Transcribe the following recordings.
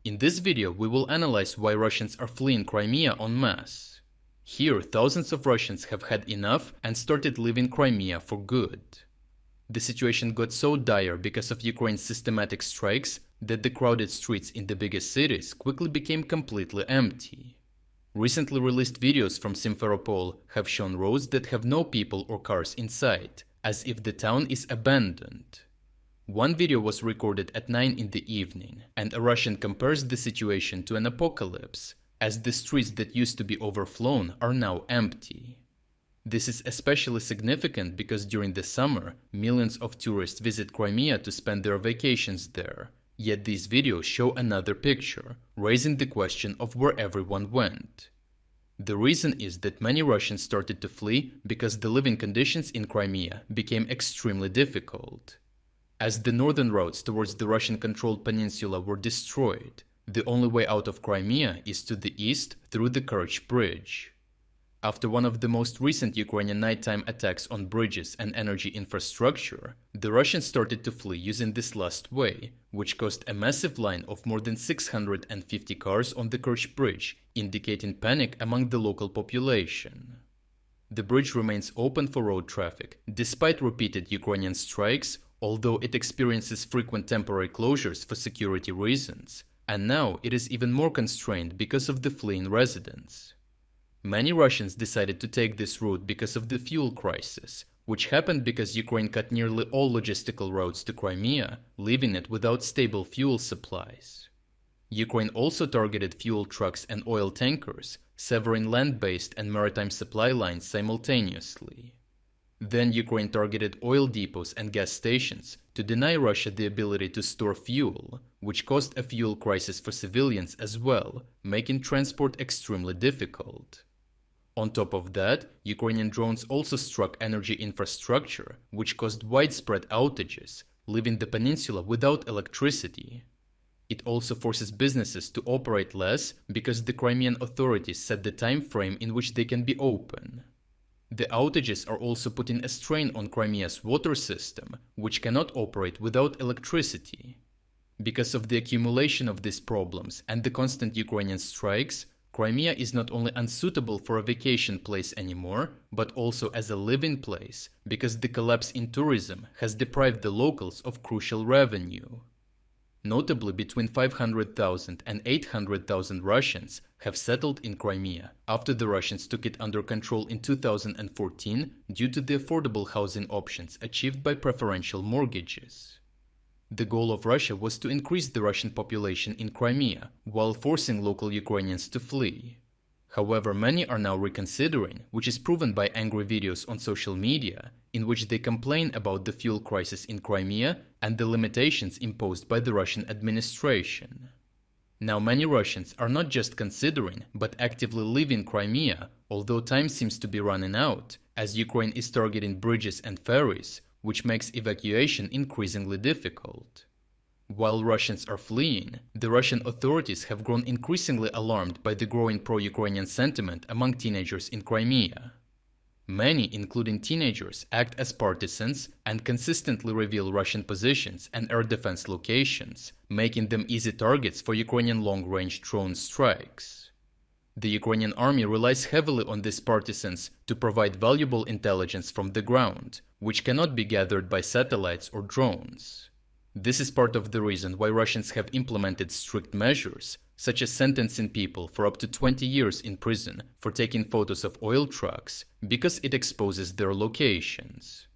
In this video, we will analyze why Russians are fleeing Crimea en masse. Here, thousands of Russians have had enough and started leaving Crimea for good. The situation got so dire because of Ukraine's systematic strikes that the crowded streets in the biggest cities quickly became completely empty. Recently released videos from Simferopol have shown roads that have no people or cars inside, as if the town is abandoned. One video was recorded at 9 in the evening, and a Russian compares the situation to an apocalypse, as the streets that used to be overflown are now empty. This is especially significant because during the summer, millions of tourists visit Crimea to spend their vacations there. Yet these videos show another picture, raising the question of where everyone went. The reason is that many Russians started to flee because the living conditions in Crimea became extremely difficult. As the northern roads towards the Russian-controlled peninsula were destroyed, the only way out of Crimea is to the east through the Kerch Bridge. After one of the most recent Ukrainian nighttime attacks on bridges and energy infrastructure, the Russians started to flee using this last way, which caused a massive line of more than 650 cars on the Kerch Bridge, indicating panic among the local population. The bridge remains open for road traffic, despite repeated Ukrainian strikes, although it experiences frequent temporary closures for security reasons, and now it is even more constrained because of the fleeing residents. Many Russians decided to take this route because of the fuel crisis, which happened because Ukraine cut nearly all logistical roads to Crimea, leaving it without stable fuel supplies. Ukraine also targeted fuel trucks and oil tankers, severing land-based and maritime supply lines simultaneously. Then Ukraine targeted oil depots and gas stations to deny Russia the ability to store fuel, which caused a fuel crisis for civilians as well, making transport extremely difficult. On top of that, Ukrainian drones also struck energy infrastructure, which caused widespread outages, leaving the peninsula without electricity. It also forces businesses to operate less because the Crimean authorities set the time frame in which they can be open. The outages are also putting a strain on Crimea's water system, which cannot operate without electricity. Because of the accumulation of these problems and the constant Ukrainian strikes, Crimea is not only unsuitable for a vacation place anymore, but also as a living place, because the collapse in tourism has deprived the locals of crucial revenue. Notably, between 500,000 and 800,000 Russians have settled in Crimea after the Russians took it under control in 2014 due to the affordable housing options achieved by preferential mortgages. The goal of Russia was to increase the Russian population in Crimea while forcing local Ukrainians to flee. However, many are now reconsidering, which is proven by angry videos on social media, in which they complain about the fuel crisis in Crimea and the limitations imposed by the Russian administration. Now many Russians are not just considering, but actively leaving Crimea, although time seems to be running out, as Ukraine is targeting bridges and ferries, which makes evacuation increasingly difficult. While Russians are fleeing, the Russian authorities have grown increasingly alarmed by the growing pro-Ukrainian sentiment among teenagers in Crimea. Many, including teenagers, act as partisans and consistently reveal Russian positions and air defense locations, making them easy targets for Ukrainian long-range drone strikes. The Ukrainian army relies heavily on these partisans to provide valuable intelligence from the ground, which cannot be gathered by satellites or drones. This is part of the reason why Russians have implemented strict measures, such as sentencing people for up to 20 years in prison for taking photos of oil trucks, because it exposes their locations.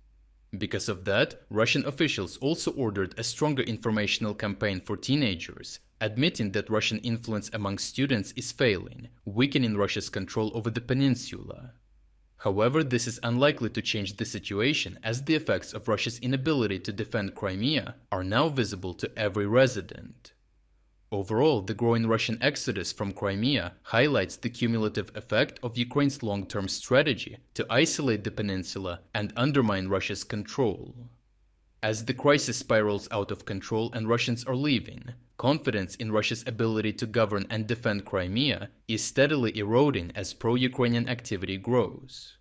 Because of that, Russian officials also ordered a stronger informational campaign for teenagers, admitting that Russian influence among students is failing, weakening Russia's control over the peninsula. However, this is unlikely to change the situation, as the effects of Russia's inability to defend Crimea are now visible to every resident. Overall, the growing Russian exodus from Crimea highlights the cumulative effect of Ukraine's long-term strategy to isolate the peninsula and undermine Russia's control. As the crisis spirals out of control and Russians are leaving, confidence in Russia's ability to govern and defend Crimea is steadily eroding as pro-Ukrainian activity grows.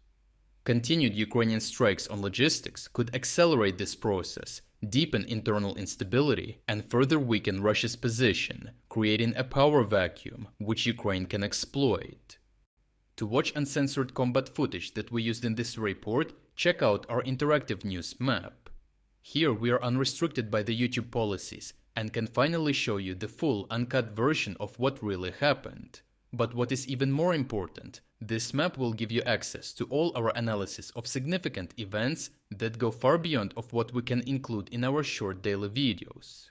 Continued Ukrainian strikes on logistics could accelerate this process, deepen internal instability, and further weaken Russia's position, creating a power vacuum which Ukraine can exploit. To watch uncensored combat footage that we used in this report, check out our interactive news map. Here we are unrestricted by the YouTube policies and can finally show you the full uncut version of what really happened. But what is even more important, this map will give you access to all our analysis of significant events that go far beyond of what we can include in our short daily videos.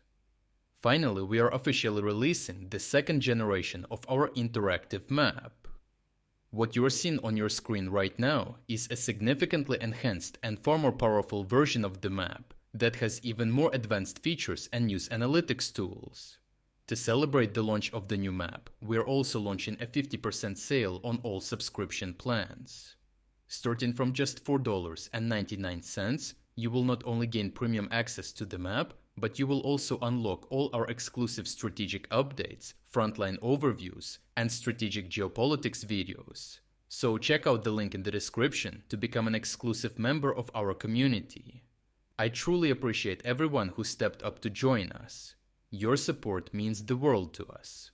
Finally, we are officially releasing the second generation of our interactive map. What you are seeing on your screen right now is a significantly enhanced and far more powerful version of the map that has even more advanced features and news analytics tools. To celebrate the launch of the new map, we are also launching a 50% sale on all subscription plans. Starting from just $4.99, you will not only gain premium access to the map, but you will also unlock all our exclusive strategic updates, frontline overviews, and strategic geopolitics videos. So check out the link in the description to become an exclusive member of our community. I truly appreciate everyone who stepped up to join us. Your support means the world to us.